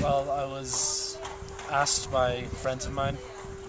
Well, I was asked by friends of mine,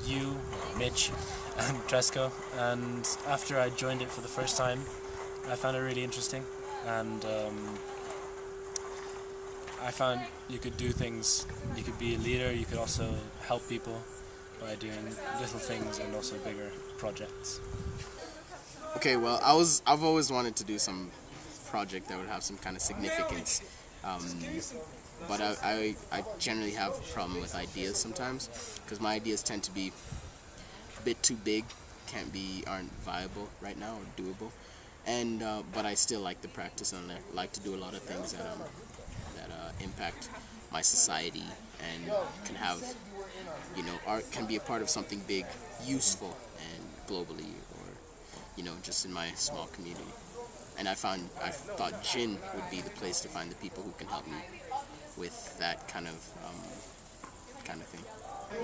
you, Mitch, and Tresco, and after I joined it for the first time, I found it really interesting, and I found you could do things, you could be a leader, you could also help people by doing little things and also bigger projects. Okay, well, I've always wanted to do some project that would have some kind of significance, um, but I generally have a problem with ideas sometimes because my ideas tend to be a bit too big, aren't viable right now or doable, and but I still like the practice and I like to do a lot of things that impact my society and can have, art can be a part of something big, useful, and globally, or just in my small community. And I thought Gin would be the place to find the people who can help me with that kind of thing.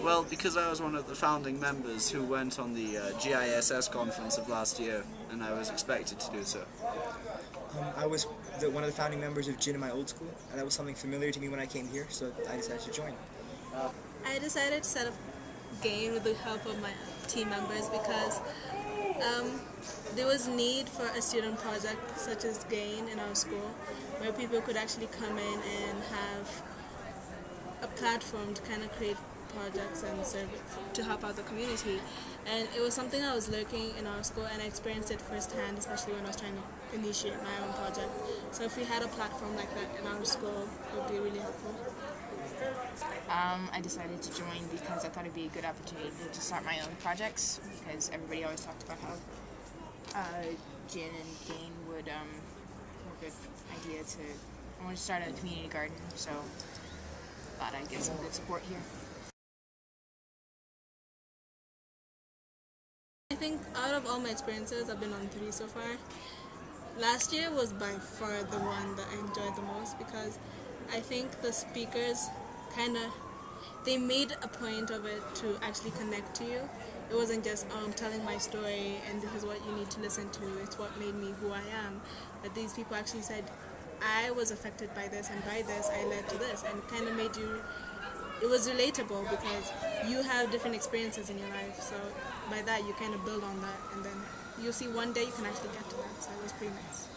Well, because I was one of the founding members who went on the GISS conference of last year, and I was expected to do so. I was one of the founding members of GIN in my old school, and that was something familiar to me when I came here, so I decided to join. I decided to set up GAIN with the help of my team members because there was need for a student project such as GAIN in our school, where people could actually come in and have a platform to kind of create projects and serve to help out the community. And it was something I was lurking in our school, and I experienced it firsthand, especially when I was trying to initiate my own project. So if we had a platform like that in our school, it would be really helpful. I decided to join because I thought it'd be a good opportunity to start my own projects, because everybody always talked about how Gin and GAIN would were a good idea to. I want to start a community garden, so thought I'd get some good support here. I think out of all my experiences, I've been on 3 so far. Last year was by far the one that I enjoyed the most because I think the speakers they made a point of it to actually connect to you. It wasn't just telling my story and this is what you need to listen to, it's what made me who I am. But these people actually said, I was affected by this and by this I led to this, and kind of made you, it was relatable because you have different experiences in your life, so by that you kind of build on that, and then you'll see one day you can actually get to that, so it was pretty nice.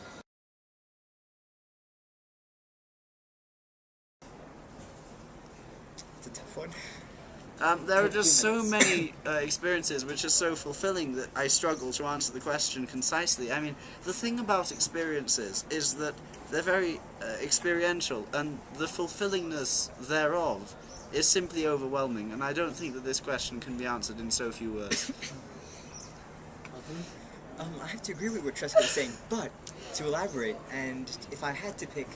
It's a tough one. There are just so many experiences which are so fulfilling that I struggle to answer the question concisely. I mean, the thing about experiences is that they're very experiential, and the fulfillingness thereof is simply overwhelming, and I don't think that this question can be answered in so few words. I have to agree with what Tresco is saying, but to elaborate, and if I had to pick,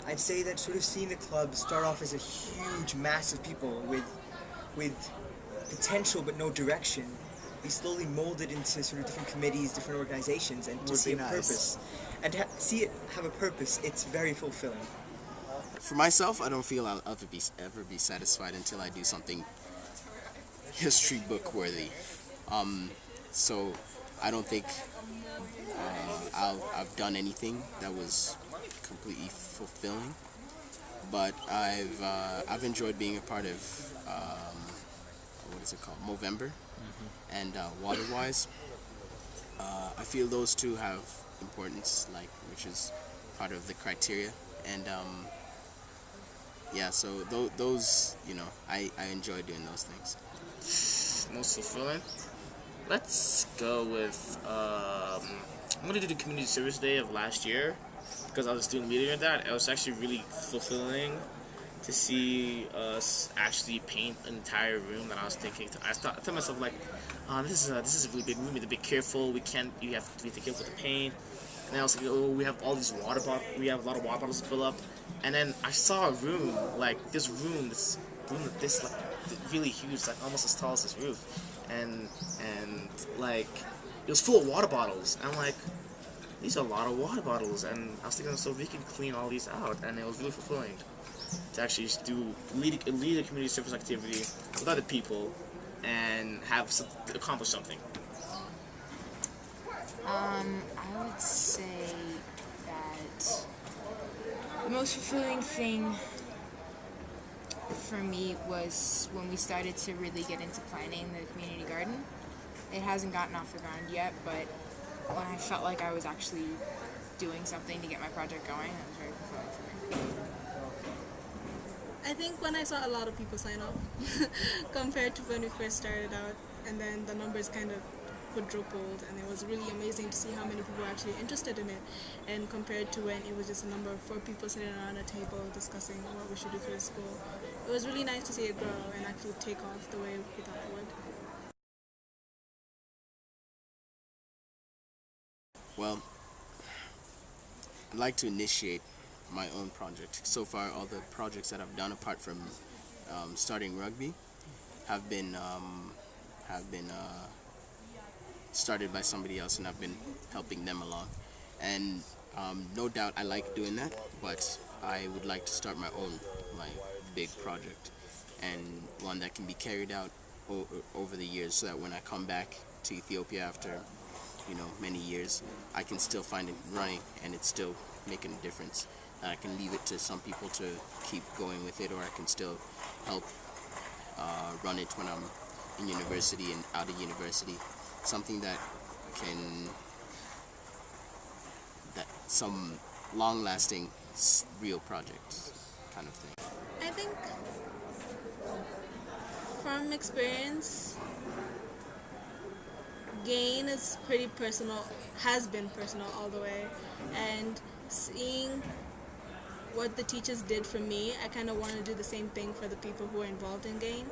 I'd say that sort of seeing the club start off as a huge mass of people with potential but no direction, be slowly molded into sort of different committees, different organizations, and to see a purpose. And to see it have a purpose, it's very fulfilling. For myself, I don't feel I'll ever be satisfied until I do something history book worthy. So I don't think I've done anything that was completely fulfilling, but I've enjoyed being a part of what is it called, Movember, and Waterwise. I feel those two have importance, which is part of the criteria, and yeah, so those, I enjoy doing those things. Most fulfilling? Let's go with, I'm going to do the community service day of last year, because I was a student leader in that. It was actually really fulfilling to see us actually paint an entire room that I was thinking. I thought to myself, like, this is a really big room, we have to be careful, you have to be careful with the paint. And I was like, oh, we have all these water bottles, we have a lot of water bottles to fill up. And then I saw a room, this room really huge, like almost as tall as this roof. And like, it was full of water bottles. And I'm like, these are a lot of water bottles. And I was thinking, so we can clean all these out. And it was really fulfilling to actually lead a community service activity with other people and accomplish something. I would say that the most fulfilling thing for me was when we started to really get into planning the community garden. It hasn't gotten off the ground yet, but when I felt like I was actually doing something to get my project going, that was very fulfilling for me. I think when I saw a lot of people sign up compared to when we first started out, and then the numbers kind of quadrupled, and it was really amazing to see how many people were actually interested in it, and compared to when it was just a number of 4 people sitting around a table discussing what we should do for the school. It was really nice to see it grow and actually take off the way we thought it would. Well, I'd like to initiate my own project. So far, all the projects that I've done, apart from starting rugby, have been started by somebody else, and I've been helping them along. And no doubt I like doing that, but I would like to start my big project, and one that can be carried out over the years, so that when I come back to Ethiopia after many years, I can still find it running and it's still making a difference. And I can leave it to some people to keep going with it, or I can still help run it when I'm in university and out of university. Something that some long-lasting, real project kind of thing. I think from experience, GAIN is pretty personal, has been personal all the way, and seeing what the teachers did for me, I kind of want to do the same thing for the people who are involved in GAIN.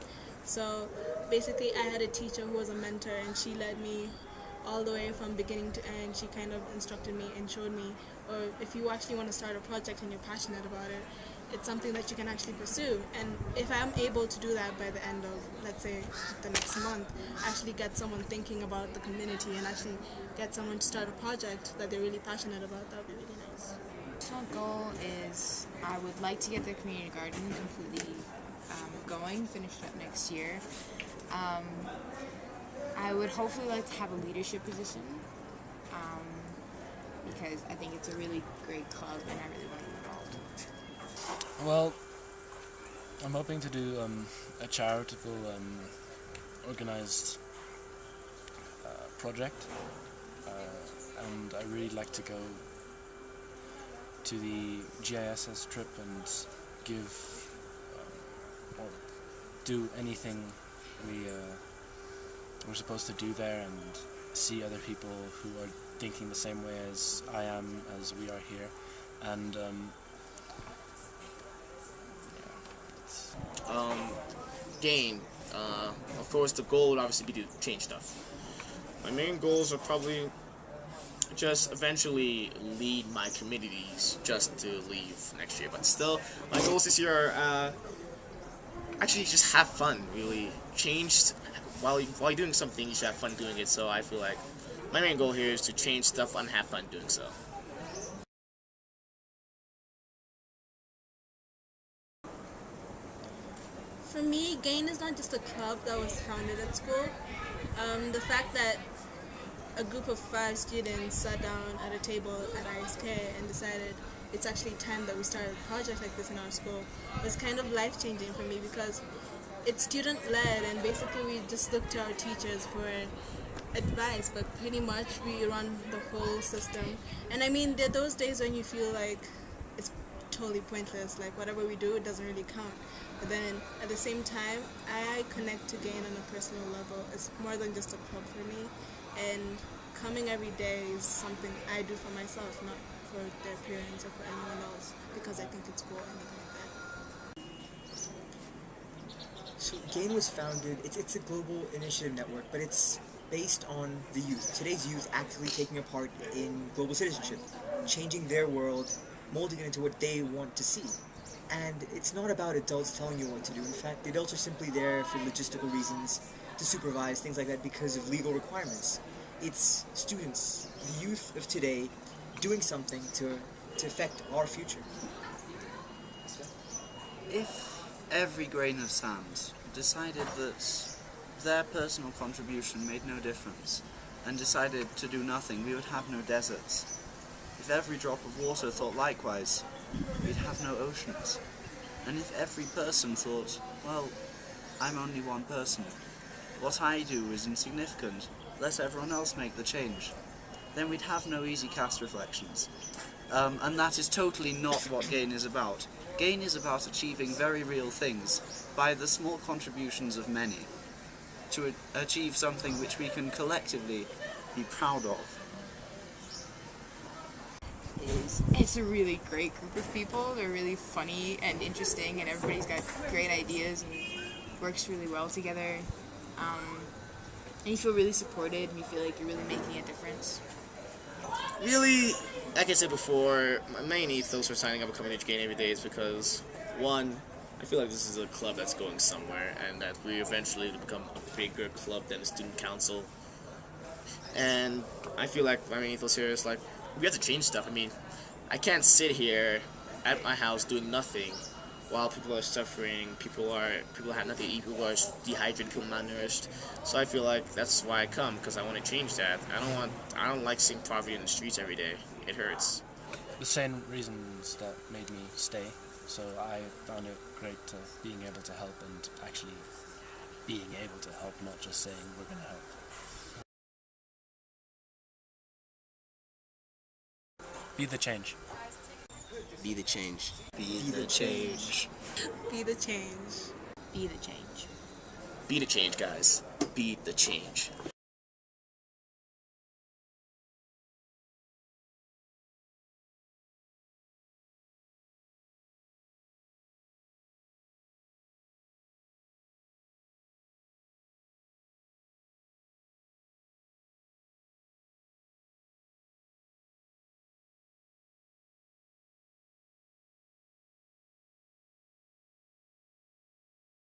So basically I had a teacher who was a mentor, and she led me all the way from beginning to end. She kind of instructed me and showed me, or if you actually want to start a project and you're passionate about it, it's something that you can actually pursue. And if I'm able to do that by the end of, let's say, the next month, actually get someone thinking about the community and actually get someone to start a project that they're really passionate about, that would be really nice. Personal goal is I would like to get the community garden completely going, finished up next year. I would hopefully like to have a leadership position, because I think it's a really great club and I really want to be involved. Well, I'm hoping to do a charitable organized project, and I really like to go to the GISS trip and give or do anything we're supposed to do there, and see other people who are thinking the same way as I am, as we are here, and GAIN. Of course, the goal would obviously be to change stuff. My main goals are probably just eventually lead my communities just to leave next year. But still, my goals this year are actually just have fun, really. Changed while you're doing something, you should have fun doing it. So I feel like my main goal here is to change stuff and have fun doing so. For me, GAIN is not just a club that was founded at school. The fact that a group of 5 students sat down at a table at ISK and decided it's actually time that we started a project like this in our school was kind of life-changing for me, because it's student-led, and basically we just look to our teachers for advice, but pretty much we run the whole system. And I mean, there are those days when you feel like it's totally pointless, like whatever we do, it doesn't really count. But then at the same time, I connect to GAIN on a personal level. It's more than just a club for me, and coming every day is something I do for myself, not for their parents or for anyone else, because I think it's cool or anything like that. So GAIN was founded, it's a global initiative network, but it's based on the youth. Today's youth actively taking a part in global citizenship, changing their world, molding it into what they want to see. And it's not about adults telling you what to do. In fact, the adults are simply there for logistical reasons, to supervise, things like that, because of legal requirements. It's students, the youth of today, doing something to affect our future. If every grain of sand decided that their personal contribution made no difference and decided to do nothing, we would have no deserts. If every drop of water thought likewise, we'd have no oceans. And if every person thought, well, I'm only one person, what I do is insignificant, let everyone else make the change, then we'd have no easy cast reflections. And that is totally not what GAIN is about. GAIN is about achieving very real things by the small contributions of many to achieve something which we can collectively be proud of. It's a really great group of people. They're really funny and interesting, and everybody's got great ideas and works really well together. And you feel really supported, and you feel like you're really making a difference. Really, like I said before, my main ethos for signing up and coming to GAIN every day is because, one, I feel like this is a club that's going somewhere, and that we eventually become a bigger club than the student council. And I feel like my main ethos here is like, we have to change stuff. I mean, I can't sit here at my house doing nothing while people are suffering, people have nothing to eat, people are dehydrated, people malnourished. So I feel like that's why I come, because I want to change that. I don't like seeing poverty in the streets every day. It hurts. The same reasons that made me stay. So I found it great being able to help and actually being able to help, not just saying we're going to help. Be the change. Be the change. Be the change. Be the change. Be the change. Be the change, guys. Be the change.